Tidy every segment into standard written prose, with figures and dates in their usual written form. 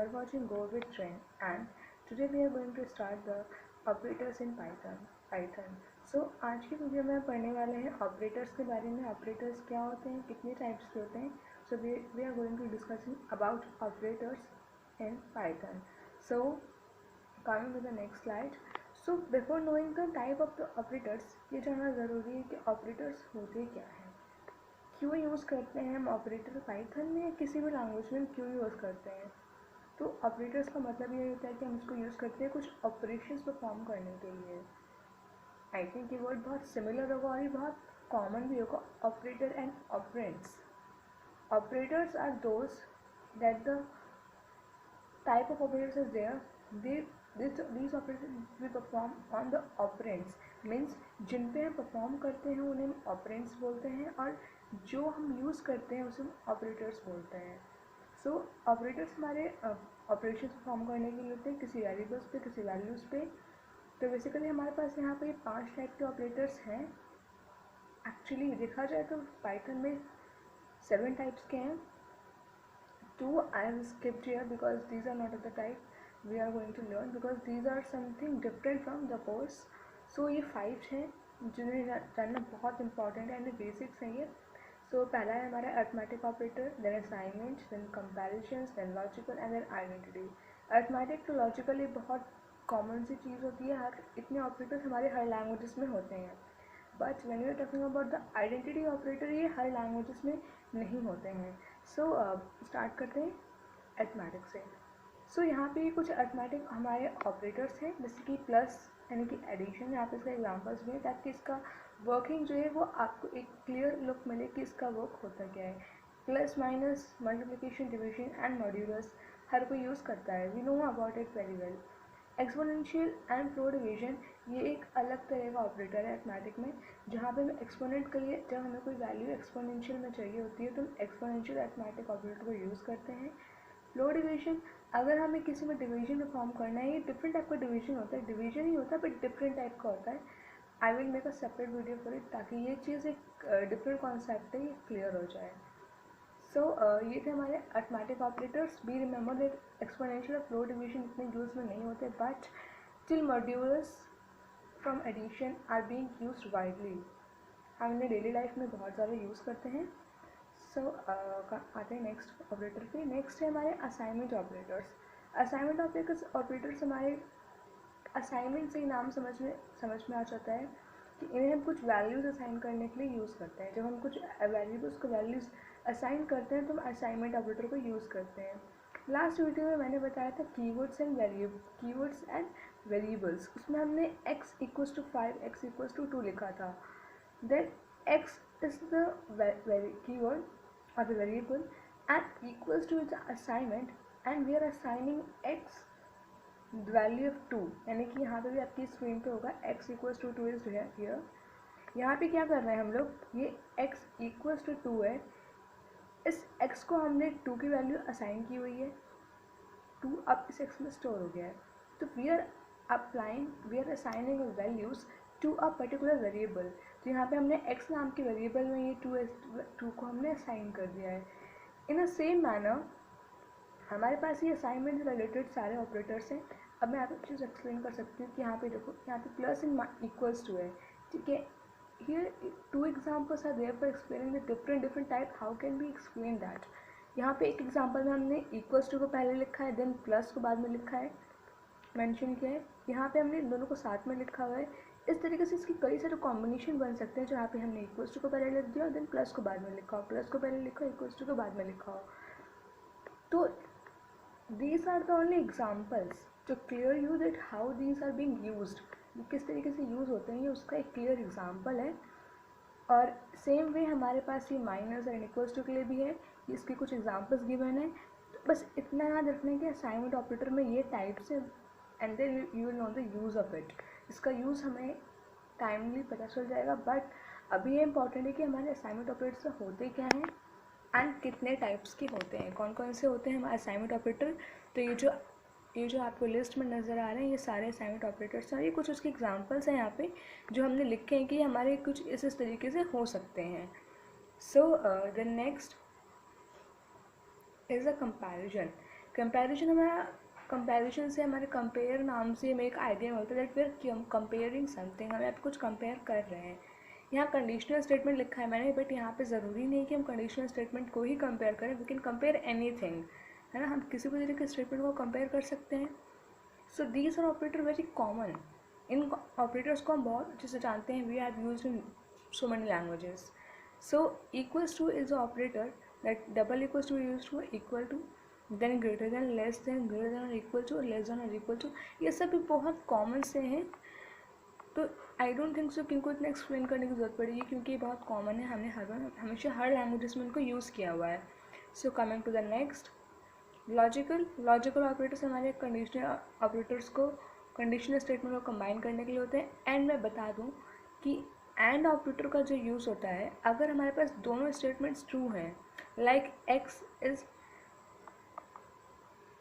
are watching Go with Trend, and today we are going to start the operators in Python. So आज की video में पढ़ने वाले हैं ऑपरेटर्स के बारे में. ऑपरेटर्स क्या होते हैं, कितने टाइप्स के होते हैं. So we are going to discussing about operators in Python. So coming to the next slide. So before knowing the type of the operators, ये जानना ज़रूरी है कि ऑपरेटर्स होते क्या हैं, क्यों यूज़ करते हैं हम ऑपरेटर पाइथन में या किसी भी लैंग्वेज में क्यों यूज़ करते हैं. तो ऑपरेटर्स का मतलब ये होता है कि हम इसको यूज़ करते हैं कुछ ऑपरेशंस परफॉर्म करने के लिए. आई थिंक ये वर्ड बहुत सिमिलर होगा और ये बहुत कॉमन भी होगा. Operator and operands. Operators are those that the type of operators is there. These operators we perform on the operands, means जिन पे हम परफॉर्म करते हैं उन्हें हम ऑपरेंड्स बोलते हैं, और जो हम यूज़ करते हैं उसे हम ऑपरेटर्स बोलते हैं. सो ऑपरेटर्स हमारे ऑपरेशन परफॉर्म करने के लिए होते हैं किसी वेरिएबल्स पे, किसी वैल्यूज़ पे. तो बेसिकली हमारे पास यहाँ पे 5 टाइप के ऑपरेटर्स हैं. एक्चुअली देखा जाए तो पाइथन में 7 टाइप्स के हैं. 2 I have skipped here because these are not of the type we are going to learn, because these are something different from the course. So ये 5 हैं जिन्हें जानना बहुत इंपॉर्टेंट है, एंड बेसिक्स हैं ये. सो पहला है हमारा arithmetic operator, then assignment, then comparisons, then logical and then identity. Arithmetic to logical ये बहुत कॉमन सी चीज़ होती है. हर इतने ऑपरेटर्स हमारे हर लैंग्वेजेस में होते हैं. But when you are talking about the identity operator, ये हर लैंग्वेजेस में नहीं होते हैं. सो स्टार्ट करते हैं अर्थमेटिक से. सो यहाँ पे कुछ अर्थमेटिक हमारे ऑपरेटर्स हैं, जैसे कि प्लस यानी कि एडिशन. यहाँ पे इसका एग्जांपल्स भी है ताकि इसका वर्किंग जो है वो आपको एक क्लियर लुक मिले कि इसका वर्क होता क्या है. Plus, minus, multiplication, division and modulus हर कोई यूज़ करता है. We know about it very well. Exponential and floor division ये एक अलग तरह का ऑपरेटर है अर्थमेटिक में, जहाँ पे हम एक्सपोनेंट के लिए जब हमें कोई वैल्यू एक्सपोनेंशियल में चाहिए होती है तो हम एक्सपोनेंशियल अर्थमेटिक ऑपरेटर को यूज़ करते हैं. फ्लो डिवीजन, अगर हमें किसी में डिवीजन परफॉर्म करना है, ये डिफरेंट टाइप का डिवीजन होता है. डिवीजन ही होता है बट डिफरेंट टाइप का होता है. I will make a separate video for it ताकि ये चीज़ एक डिफरेंट कॉन्सेप्ट है, ये क्लियर हो जाए. सो ये थे हमारे arithmetic operators. Be remember that exponential और फ्लो डिवीजन इतने यूज़ में नहीं होते, but still modulus from addition are being used widely. हम इन्हें डेली लाइफ में बहुत ज़्यादा यूज़ करते हैं. सो आते हैं नेक्स्ट ऑपरेटर पे. नेक्स्ट है हमारे असाइनमेंट ऑपरेटर्स. असाइनमेंट ऑपरेटर्स हमारे असाइनमेंट से ही नाम समझ में आ जाता है कि इन्हें हम कुछ वैल्यूज़ असाइन करने के लिए यूज़ करते हैं. जब हम कुछ वैल्यूज़ को वैल्यूज़ असाइन करते हैं तो हम असाइनमेंट ऑपरेटर को यूज़ करते हैं. लास्ट वीडियो में मैंने बताया था कीवर्ड्स एंड वेरिएबल्स. उसमें हमने x equals to 5, x equals to 2 लिखा था. Then x is the keyword और the variable and equals to the assignment, and we are assigning x value of 2, यानी कि यहाँ पे भी आपकी स्क्रीन पे होगा x equals to 2 is here. यहाँ पे क्या कर रहे हैं हम लोग, ये x इक्वल्स टू 2 है. इस x को हमने 2 की वैल्यू असाइन की हुई है. 2 अब इस x में स्टोर हो गया है. तो we are assigning values to a particular variable. तो यहाँ पे हमने x नाम के वेरिएबल में ये 2 को हमने असाइन कर दिया है. इन अ सेम मैनर हमारे पास ये असाइनमेंट से रिलेटेड सारे ऑपरेटर्स हैं. अब मैं आपको चीज़ एक्सप्लेन कर सकती हूँ कि यहाँ पे देखो, यहाँ पे प्लस इन इक्वल्स टू है, ठीक है. Here 2 examples are there for explaining the different type. How can we explain that? यहाँ पे एक एग्जाम्पल में हमने इक्वल्स टू को पहले लिखा है, देन प्लस को बाद में लिखा है, मेंशन किया है. यहाँ पे हमने इन दोनों को साथ में लिखा हुआ है. इस तरीके से इसकी कई सारे कॉम्बिनेशन बन सकते हैं, जहाँ पे हमने इक्वल्स टू को पहले लिख दिया और देन प्लस को बाद में लिखा हो, प्लस को पहले लिखा, इक्वल्स टू को बाद में लिखा हो. तो these are the only examples to clear you that how these are being used. किस तरीके से यूज़ होते हैं, ये उसका एक क्लियर एग्जाम्पल है. और सेम वे हमारे पास ये माइनस और इक्वल्स टू के लिए भी है. इसके कुछ एग्जांपल्स गिवन है. तो बस इतना याद रखना है कि असाइनमेंट ऑपरेटर में ये टाइप्स है, and then you will know the use of it. इसका यूज़ हमें टाइमली पता चल जाएगा. बट अभी ये इंपॉर्टेंट है कि हमारे असाइनमेंट ऑपरेटर होते क्या हैं एंड कितने टाइप्स के होते हैं, कौन कौन से होते हैं हमारे असाइनमेंट ऑपरेटर. तो ये जो आपको लिस्ट में नज़र आ रहे हैं, ये सारे असाइनमेंट ऑपरेटर्स हैं. ये कुछ उसके एग्जांपल्स हैं यहाँ पे जो हमने लिखे हैं कि हमारे कुछ इस तरीके से हो सकते हैं. So the next is a comparison. Comparison हमारा, कंपैरिजन से हमारे कंपेयर नाम से हमें एक आइडिया मिलता है that we are comparing something, हम आप कुछ कंपेयर कर रहे हैं। यहाँ कंडीशनल स्टेटमेंट लिखा है मैंने, बट यहाँ पे ज़रूरी नहीं कि हम कंडीशनल स्टेटमेंट को ही कंपेयर करें, वी कैन कंपेयर एनीथिंग, है ना, हम किसी भी तरीके के स्टेटमेंट को कंपेयर कर सकते हैं। So these are operator very common, इन ऑपरेटर्स को हम बहुत अच्छे से जानते हैं, we have used in so many languages. So equals to is the operator that double equals to used for equal to, then greater than, less than, greater than or equal to, less than or equal to, ये सब भी बहुत common से हैं, तो I don't think so कि इनको इतना एक्सप्लेन करने की ज़रूरत पड़ेगी क्योंकि ये बहुत कॉमन है, हमने हमेशा हर लैंग्वेजेस में इनको यूज़ किया हुआ है। So coming to the next, logical operators हमारे कंडीशनल ऑपरेटर्स को कंडीशनल स्टेटमेंट को कंबाइन करने के लिए होते हैं। एंड मैं बता दूं कि एंड ऑपरेटर का जो यूज़ होता है अगर हमारे पास दोनों स्टेटमेंट्स ट्रू हैं, like x is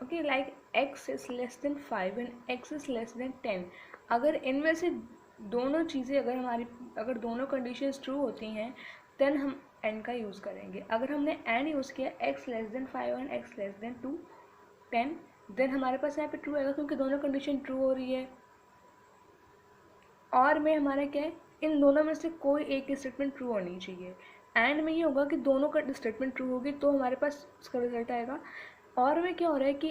okay, like x is less than 5 and x is less than 10, अगर इनमें से दोनों चीज़ें अगर दोनों कंडीशंस ट्रू होती हैं देन हम एंड का यूज़ करेंगे। अगर हमने एंड यूज़ किया x less than 5 and x less than 10, then हमारे पास यहाँ पे ट्रू आएगा क्योंकि दोनों कंडीशन ट्रू हो रही है। और में हमारा क्या है, इन दोनों में से कोई एक स्टेटमेंट ट्रू होनी चाहिए। एंड में ये होगा कि दोनों का स्टेटमेंट ट्रू होगी तो हमारे पास उसका रिजल्ट आएगा। और में क्या हो रहा है कि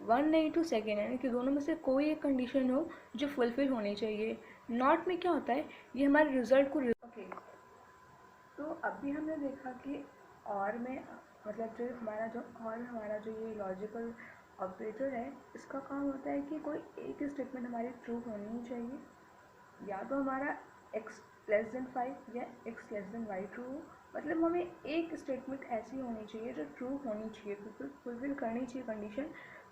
1 नहीं टू सेकेंड, यानी कि दोनों में से कोई एक कंडीशन हो जो फुलफिल होनी चाहिए। नॉट में क्या होता है, ये हमारे रिजल्ट को ओके। तो अभी हमने देखा कि और में मतलब जो हमारा जो ये लॉजिकल ऑपरेटर है इसका काम होता है कि कोई एक स्टेटमेंट हमारी ट्रू होनी चाहिए, या तो हमारा x लेस देन 5 या x less than y true हो, मतलब हमें एक स्टेटमेंट ऐसी होनी चाहिए जो ट्रू होनी चाहिए, फुलफिल करनी चाहिए कंडीशन।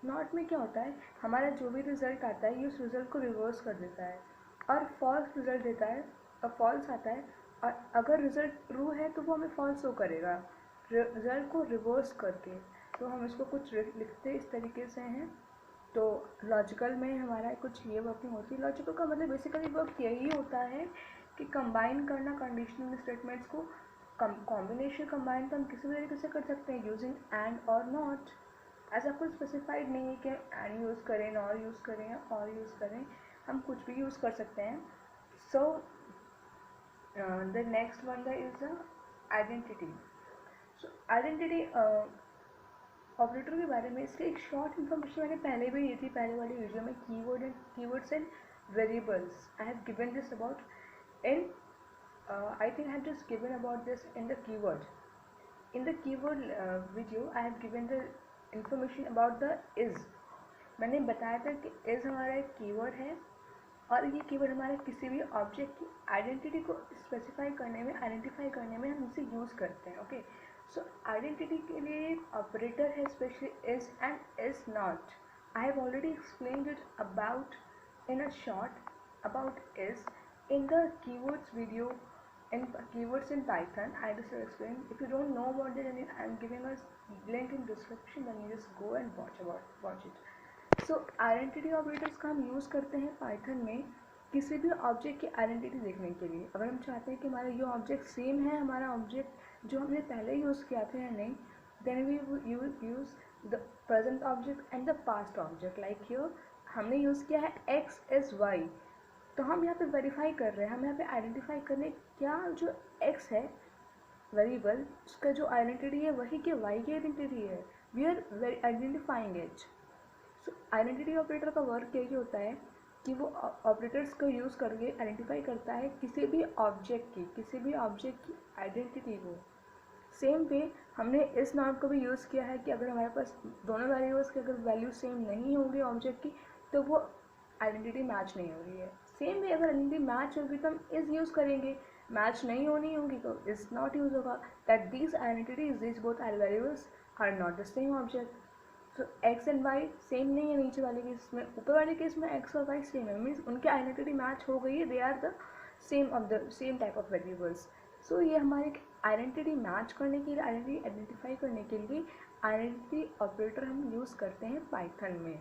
नॉट में क्या होता है, हमारा जो भी रिजल्ट आता है ये उस रिजल्ट को रिवर्स कर देता है और फॉल्स रिजल्ट देता है, और फॉल्स आता है, और अगर रिजल्ट ट्रू है तो वो हमें फॉल्स शो करेगा रिजल्ट को रिवर्स करके। तो हम इसको कुछ लिखते इस तरीके से हैं। तो लॉजिकल में हमारा कुछ ये वर्किंग होती है। लॉजिकल का मतलब बेसिकली वर्क यही होता है कि कंबाइन करना कंडीशनल स्टेटमेंट्स को। कॉम्बिनेशन कंबाइन तो हम किसी भी तरीके से कर सकते हैं यूजिंग एंड और नॉट। ऐसा कुछ स्पेसिफाइड नहीं है कि एंड यूज़ करें, नॉर यूज़ करें या और यूज़ करें, हम कुछ भी यूज़ कर सकते हैं। So the next one is the identity. So identity operator के बारे में इसकी एक शॉर्ट इन्फॉर्मेशन मैंने पहले भी दी थी, पहले वाली वीडियो में, keywords and variables. I have given this about in I think I have just given about this in the keyword. In the keyword video I have given the information about the is. मैंने बताया था कि is हमारा एक keyword है और ये keyword हमारे किसी भी ऑब्जेक्ट की आइडेंटिटी को स्पेसिफाई करने में, आइडेंटिफाई करने में हम इसे यूज़ करते हैं। ओके, सो आइडेंटिटी के लिए एक ऑपरेटर है specially is and is not. I have already explained it about in a short about is in the keywords video in keywords in Python. I just explained. If you don't know about it, then I'm giving a link in description, then you just go and watch it. So identity operators का हम use करते हैं Python में किसी भी object की identity देखने के लिए। अगर हम चाहते हैं कि हमारा ये ऑब्जेक्ट सेम है हमारा ऑब्जेक्ट जो हमने पहले यूज़ किया था या नहीं, then we use the present object and the past object. Like here हमने यूज़ किया है एक्स इज वाई, तो हम यहाँ पे वेरीफाई कर रहे हैं, हम यहाँ पे आइडेंटिफाई कर रहे हैं क्या जो x है वेरिएबल उसका जो आइडेंटिटी है वही के y की आइडेंटिटी है। We are identifying it. So identity operator का वर्क यही होता है कि वो ऑपरेटर्स को यूज़ करके आइडेंटिफाई करता है किसी भी ऑब्जेक्ट की आइडेंटिटी को। सेम वे हमने इस नॉट को भी यूज़ किया है कि अगर हमारे पास दोनों वेरिएबल्स की अगर वैल्यू सेम नहीं होगी ऑब्जेक्ट की तो वो आइडेंटिटी मैच नहीं हो रही है। सेम वे अगर आइडेंटिटी मैच होगी तो हम इज़ यूज़ करेंगे, मैच नहीं होनी होगी तो इज़ नॉट यूज़ होगा। That these identities these both variables are not the same object. So x and y same नहीं है नीचे वाले केस में, ऊपर वाले केस में एक्स और वाई सेम है, मीन्स उनकी आइडेंटिटी मैच हो गई है, they are the same of the same type of variables. So ये हमारी आइडेंटिटी मैच करने के लिए, आइडेंटिटी आइडेंटिफाई करने के लिए आइडेंटिटी ऑपरेटर हम यूज़ करते हैं पाइथन में।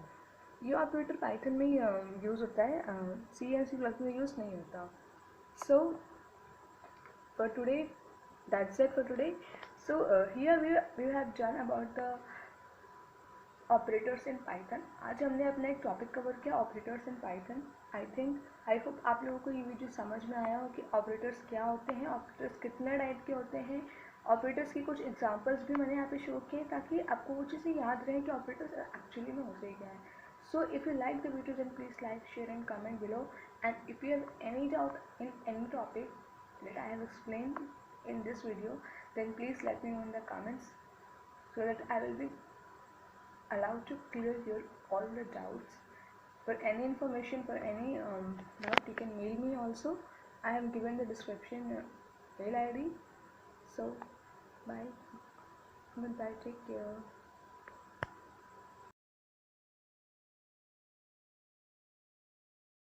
ये ऑपरेटर पाइथन में यूज़ होता है, सी एंड सी प्लस में यूज़ नहीं होता। So for today that's it for today. So here we have done about the operators in Python. आज हमने अपना एक टॉपिक कवर किया, operators in Python. I hope आप लोगों को ये वीडियो समझ में आया हो कि ऑपरेटर्स क्या होते हैं, ऑपरेटर्स कितने टाइप के होते हैं, ऑपरेटर्स की कुछ एग्जांपल्स भी मैंने यहाँ पे शो किए ताकि आपको वो चीज़ें याद रहे कि ऑपरेटर्स एक्चुअली में होते क्या है। So if you like the video then please like, share and comment below, and if you have any doubt in any topic that I have explained in this video, then please let me know in the comments so that I will be allowed to clear your all the doubts. For any information, for any doubt, you can mail me also. I have given the description mail ID. So bye, goodbye, take care.